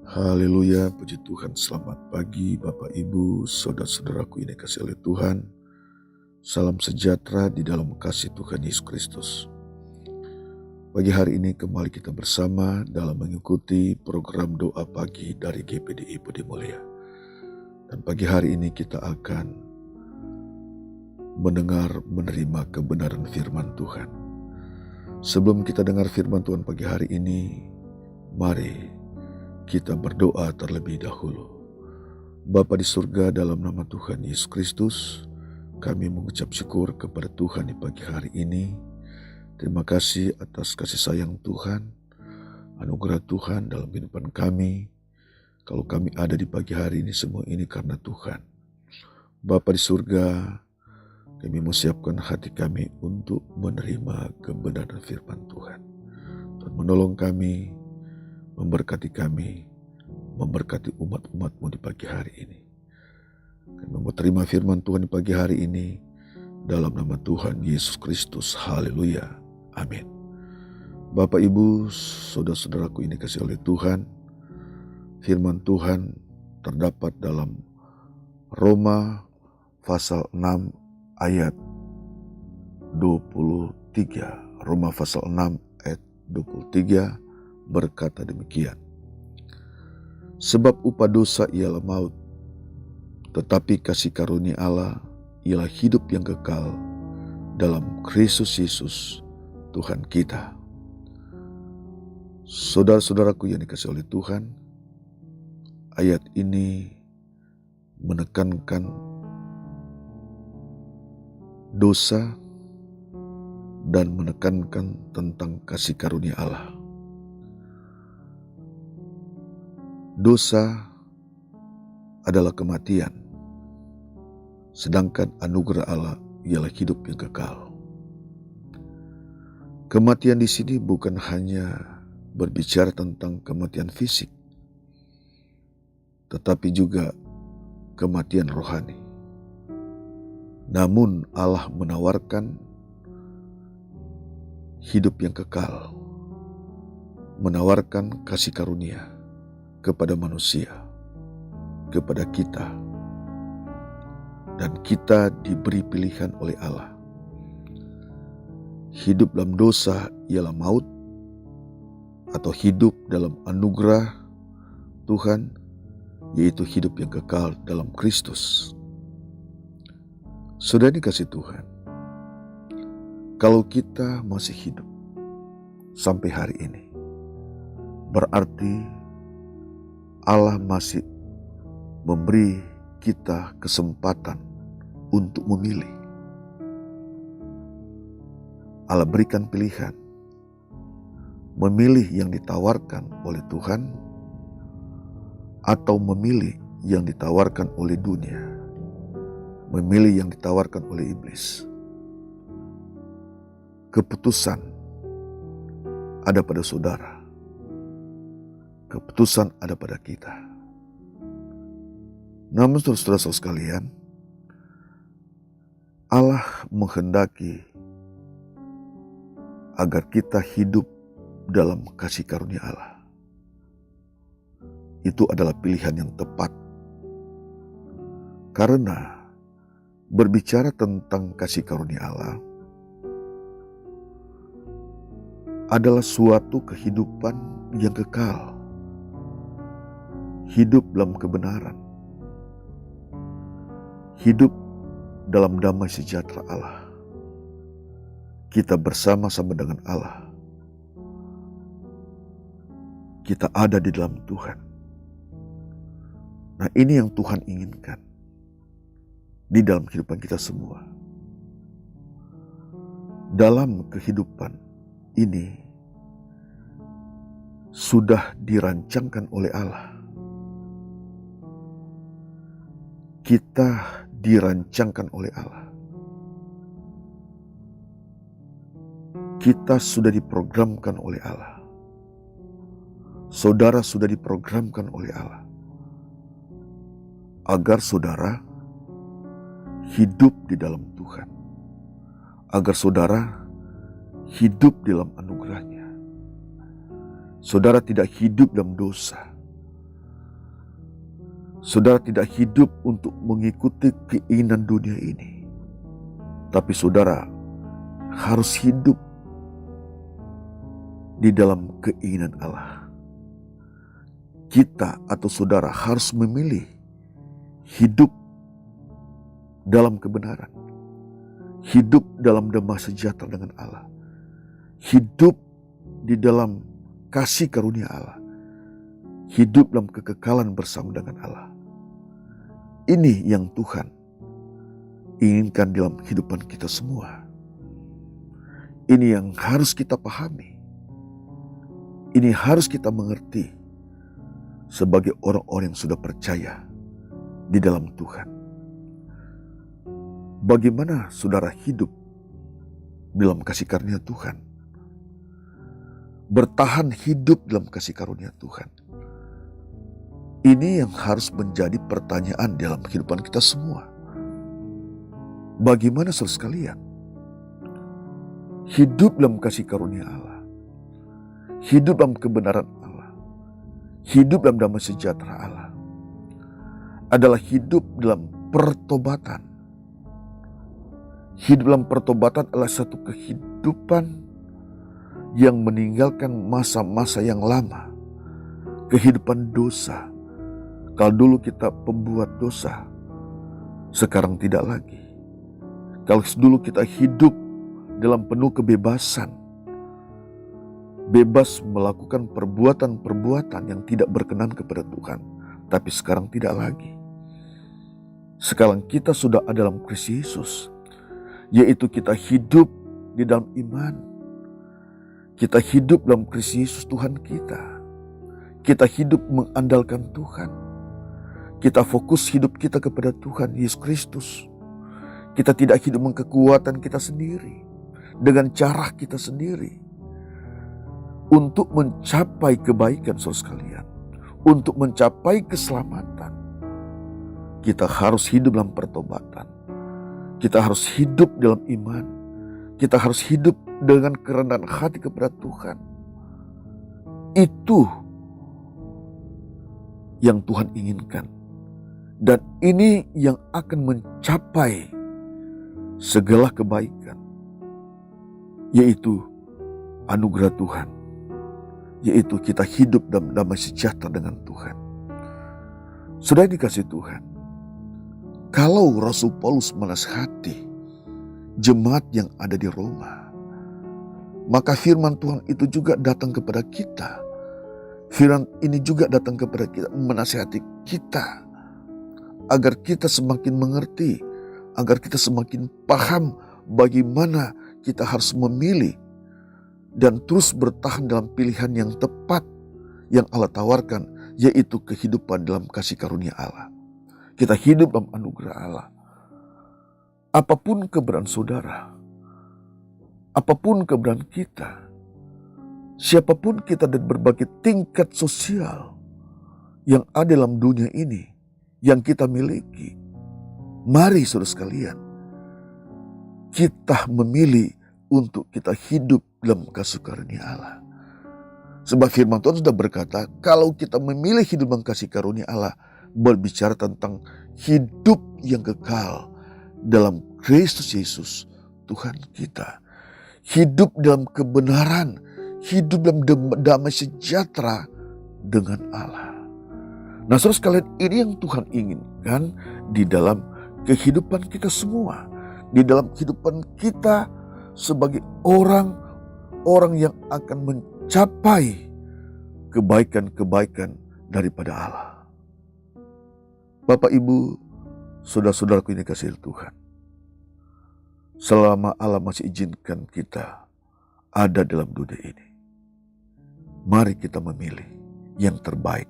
Haleluya, puji Tuhan. Selamat pagi Bapak Ibu, saudara-saudaraku yang dikasihi oleh Tuhan. Salam sejahtera di dalam kasih Tuhan Yesus Kristus. Pagi hari ini kembali kita bersama dalam mengikuti program doa pagi dari GPDI Budi Mulia. Dan pagi hari ini kita akan menerima kebenaran firman Tuhan. Sebelum kita dengar firman Tuhan pagi hari ini, mari kita berdoa terlebih dahulu. Bapa di surga, dalam nama Tuhan Yesus Kristus, kami mengucap syukur kepada Tuhan di pagi hari ini. Terima kasih atas kasih sayang Tuhan, anugerah Tuhan dalam kehidupan kami. Kalau kami ada di pagi hari ini, semua ini karena Tuhan. Bapa di surga, kami mau siapkan hati kami untuk menerima kebenaran firman Tuhan. Tuhan menolong kami, memberkati kami, memberkati umat-umat-Mu di pagi hari ini. Kami mau terima firman Tuhan di pagi hari ini dalam nama Tuhan Yesus Kristus. Haleluya. Amin. Bapak, Ibu, saudara-saudaraku ini kasih oleh Tuhan, firman Tuhan terdapat dalam Roma pasal 6 ayat 23. Roma pasal 6 ayat 23 berkata demikian. Sebab upah dosa ialah maut, tetapi kasih karunia Allah ialah hidup yang kekal dalam Kristus Yesus Tuhan kita. Saudara-saudaraku yang dikasihi oleh Tuhan, ayat ini menekankan dosa dan menekankan tentang kasih karunia Allah. Dosa adalah kematian, sedangkan anugerah Allah ialah hidup yang kekal. Kematian di sini bukan hanya berbicara tentang kematian fisik, tetapi juga kematian rohani. Namun Allah menawarkan hidup yang kekal, menawarkan kasih karunia kepada manusia, kepada kita, dan kita diberi pilihan oleh Allah. Hidup dalam dosa ialah maut, atau hidup dalam anugerah Tuhan, yaitu hidup yang kekal dalam Kristus. Sudah dikasih Tuhan, kalau kita masih hidup sampai hari ini, berarti Allah masih memberi kita kesempatan untuk memilih. Allah berikan pilihan, memilih yang ditawarkan oleh Tuhan atau memilih yang ditawarkan oleh dunia, memilih yang ditawarkan oleh iblis. Keputusan ada pada saudara. Keputusan ada pada kita. Namun saudara-saudara sekalian, Allah menghendaki agar kita hidup dalam kasih karunia Allah. Itu adalah pilihan yang tepat. Karena berbicara tentang kasih karunia Allah adalah suatu kehidupan yang kekal. Hidup dalam kebenaran, hidup dalam damai sejahtera Allah. Kita bersama-sama dengan Allah. Kita ada di dalam Tuhan. Nah, ini yang Tuhan inginkan di dalam kehidupan kita semua. Dalam kehidupan ini sudah dirancangkan oleh Allah. Kita dirancangkan oleh Allah. Kita sudah diprogramkan oleh Allah. Saudara sudah diprogramkan oleh Allah. Agar saudara hidup di dalam Tuhan. Agar saudara hidup dalam anugerah-Nya. Saudara tidak hidup dalam dosa, saudara tidak hidup untuk mengikuti keinginan dunia ini, tapi saudara harus hidup di dalam keinginan Allah. Kita atau saudara harus memilih hidup dalam kebenaran, hidup dalam damai sejahtera dengan Allah, hidup di dalam kasih karunia Allah, hidup dalam kekekalan bersama dengan Allah. Ini yang Tuhan inginkan dalam kehidupan kita semua. Ini yang harus kita pahami. Ini harus kita mengerti sebagai orang-orang yang sudah percaya di dalam Tuhan. Bagaimana saudara hidup dalam kasih karunia Tuhan? Bertahan hidup dalam kasih karunia Tuhan. Ini yang harus menjadi pertanyaan dalam kehidupan kita semua. Bagaimana saudara sekalian? Hidup dalam kasih karunia Allah. Hidup dalam kebenaran Allah. Hidup dalam damai sejahtera Allah. Adalah hidup dalam pertobatan. Hidup dalam pertobatan adalah satu kehidupan yang meninggalkan masa-masa yang lama. Kehidupan dosa. Kalau dulu kita pembuat dosa, sekarang tidak lagi. Kalau dulu kita hidup dalam penuh kebebasan, bebas melakukan perbuatan-perbuatan yang tidak berkenan kepada Tuhan, tapi sekarang tidak lagi. Sekarang kita sudah ada dalam Kristus Yesus, yaitu kita hidup di dalam iman. Kita hidup dalam Kristus Yesus Tuhan kita. Kita hidup mengandalkan Tuhan. Kita fokus hidup kita kepada Tuhan Yesus Kristus. Kita tidak hidup dengan kekuatan kita sendiri, dengan cara kita sendiri. Untuk mencapai kebaikan saudara sekalian, untuk mencapai keselamatan, kita harus hidup dalam pertobatan. Kita harus hidup dalam iman. Kita harus hidup dengan kerendahan hati kepada Tuhan. Itu yang Tuhan inginkan. Dan ini yang akan mencapai segala kebaikan, yaitu anugerah Tuhan, yaitu kita hidup dalam damai sejahtera dengan Tuhan. Sudah dikasih Tuhan, kalau Rasul Paulus menasihati jemaat yang ada di Roma, maka firman Tuhan itu juga datang kepada kita. Firman ini juga datang kepada kita, menasihati kita agar kita semakin mengerti, agar kita semakin paham bagaimana kita harus memilih dan terus bertahan dalam pilihan yang tepat yang Allah tawarkan, yaitu kehidupan dalam kasih karunia Allah. Kita hidup dalam anugerah Allah. Apapun keberadaan saudara, apapun keberadaan kita, siapapun kita dan berbagai tingkat sosial yang ada dalam dunia ini, yang kita miliki, mari saudara sekalian, kita memilih untuk kita hidup dalam kasih karunia Allah. Sebab firman Tuhan sudah berkata, kalau kita memilih hidup dalam kasih karunia Allah, berbicara tentang hidup yang kekal dalam Kristus Yesus Tuhan kita. Hidup dalam kebenaran, hidup dalam damai sejahtera dengan Allah. Nah saudara sekalian, ini yang Tuhan inginkan di dalam kehidupan kita semua. Di dalam kehidupan kita sebagai orang yang akan mencapai kebaikan-kebaikan daripada Allah. Bapak, Ibu, saudara-saudaraku ini kasih Tuhan. Selama Allah masih izinkan kita ada dalam dunia ini, mari kita memilih yang terbaik.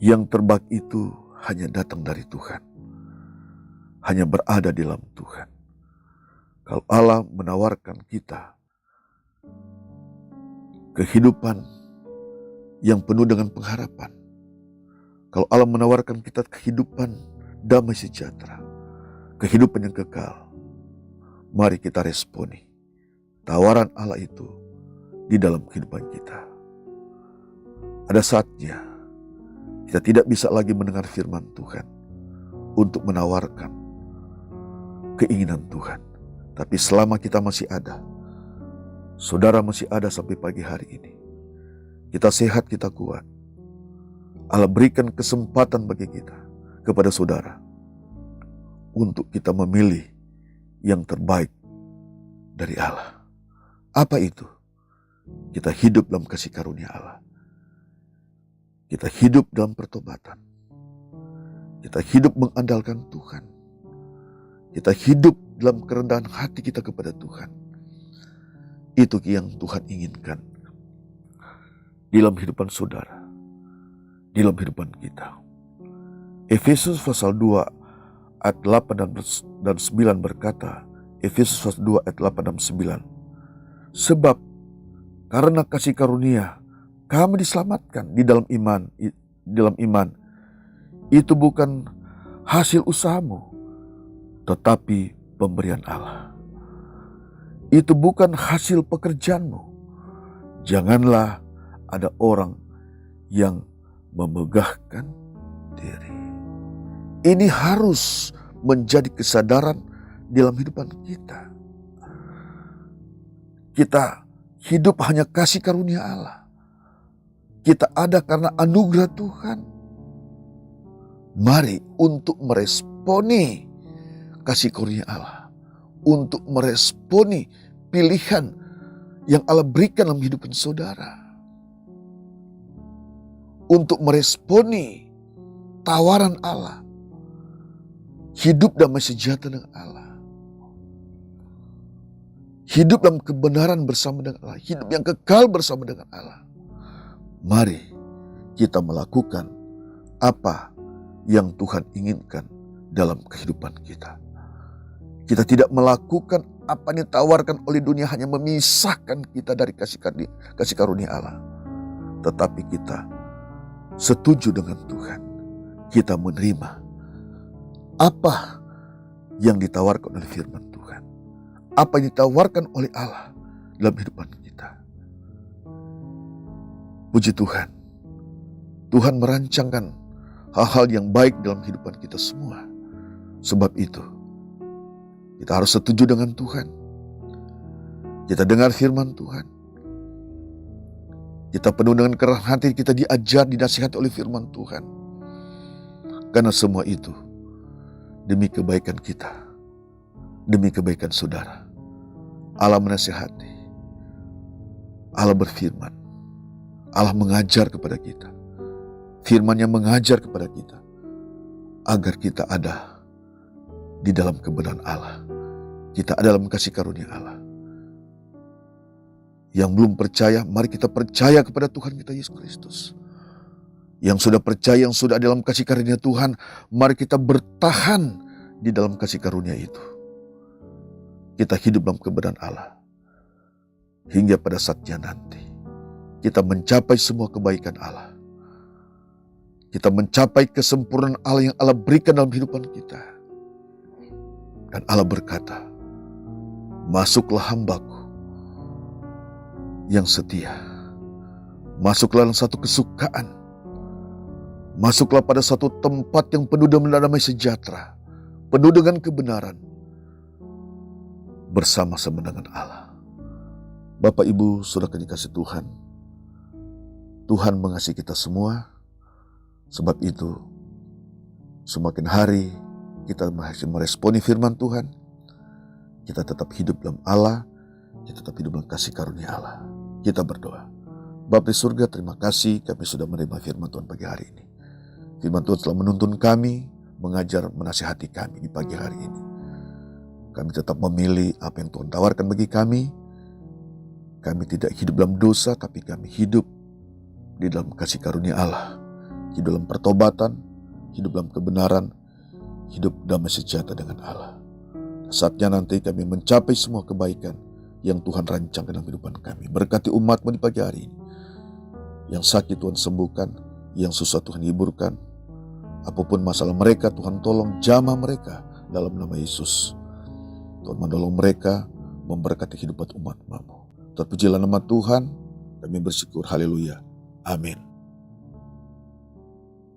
Yang terbaik itu hanya datang dari Tuhan. Hanya berada di dalam Tuhan. Kalau Allah menawarkan kita kehidupan yang penuh dengan pengharapan. Kalau Allah menawarkan kita kehidupan damai sejahtera. Kehidupan yang kekal. Mari kita responi tawaran Allah itu di dalam kehidupan kita. Ada saatnya Kita tidak bisa lagi mendengar firman Tuhan untuk menawarkan keinginan Tuhan. Tapi selama kita masih ada, saudara masih ada sampai pagi hari ini, kita sehat, kita kuat, Allah berikan kesempatan bagi kita, kepada saudara, untuk kita memilih yang terbaik dari Allah. Apa itu? Kita hidup dalam kasih karunia Allah. Kita hidup dalam pertobatan. Kita hidup mengandalkan Tuhan. Kita hidup dalam kerendahan hati kita kepada Tuhan. Itu yang Tuhan inginkan di dalam kehidupan saudara, di dalam kehidupan kita. Efesus pasal 2 ayat 8 dan 9 berkata, Efesus pasal 2 ayat 8 dan 9. Sebab karena kasih karunia kami diselamatkan di dalam iman. Itu bukan hasil usahamu, tetapi pemberian Allah. Itu bukan hasil pekerjaanmu. Janganlah ada orang yang memegahkan diri. Ini harus menjadi kesadaran dalam kehidupan kita. Kita hidup hanya kasih karunia Allah. Kita ada karena anugerah Tuhan. Mari untuk meresponi kasih karunia Allah. Untuk meresponi pilihan yang Allah berikan dalam kehidupan saudara. Untuk meresponi tawaran Allah. Hidup damai sejahtera dengan Allah. Hidup dalam kebenaran bersama dengan Allah. Hidup yang kekal bersama dengan Allah. Mari kita melakukan apa yang Tuhan inginkan dalam kehidupan kita. Kita tidak melakukan apa yang ditawarkan oleh dunia hanya memisahkan kita dari kasih karunia Allah. Tetapi kita setuju dengan Tuhan. Kita menerima apa yang ditawarkan oleh firman Tuhan. Apa yang ditawarkan oleh Allah dalam kehidupan kita. Puji Tuhan. Tuhan merancangkan hal-hal yang baik dalam kehidupan kita semua. Sebab itu, kita harus setuju dengan Tuhan. Kita dengar firman Tuhan. Kita penuh dengan kerendahan hati, kita diajar, dinasihati oleh firman Tuhan. Karena semua itu demi kebaikan kita, demi kebaikan saudara. Allah menasihati, Allah berfirman, Allah mengajar kepada kita. Firman-Nya mengajar kepada kita agar kita ada di dalam kebenaran Allah. Kita ada dalam kasih karunia Allah. Yang belum percaya, mari kita percaya kepada Tuhan kita Yesus Kristus. Yang sudah percaya, yang sudah dalam kasih karunia Tuhan, mari kita bertahan di dalam kasih karunia itu. Kita hidup dalam kebenaran Allah. Hingga pada saatnya nanti, kita mencapai semua kebaikan Allah. Kita mencapai kesempurnaan Allah yang Allah berikan dalam kehidupan kita. Dan Allah berkata, masuklah hambaku yang setia. Masuklah dalam satu kesukaan. Masuklah pada satu tempat yang penuh dengan damai sejahtera. Penuh dengan kebenaran. Bersama-sama dengan Allah. Bapak Ibu saudara dikasih Tuhan. Tuhan mengasihi kita semua. Sebab itu semakin hari kita meresponi firman Tuhan. Kita tetap hidup dalam Allah. Kita tetap hidup dalam kasih karunia Allah. Kita berdoa. Bapa di surga, terima kasih kami sudah menerima firman Tuhan pagi hari ini. Firman Tuhan telah menuntun kami, mengajar, menasihati kami di pagi hari ini. Kami tetap memilih apa yang Tuhan tawarkan bagi kami. Kami tidak hidup dalam dosa, tapi kami hidup di dalam kasih karunia Allah. Hidup dalam pertobatan, hidup dalam kebenaran, hidup damai sejahtera dengan Allah. Saatnya nanti kami mencapai semua kebaikan yang Tuhan rancangkan dalam kehidupan kami. Berkati umat-Mu di pagi hari ini. Yang sakit Tuhan sembuhkan, yang susah Tuhan hiburkan. Apapun masalah mereka, Tuhan tolong jamah mereka dalam nama Yesus. Tuhan menolong mereka, memberkati kehidupan umat-Mu. Terpujilah nama Tuhan, kami bersyukur, haleluya, amin.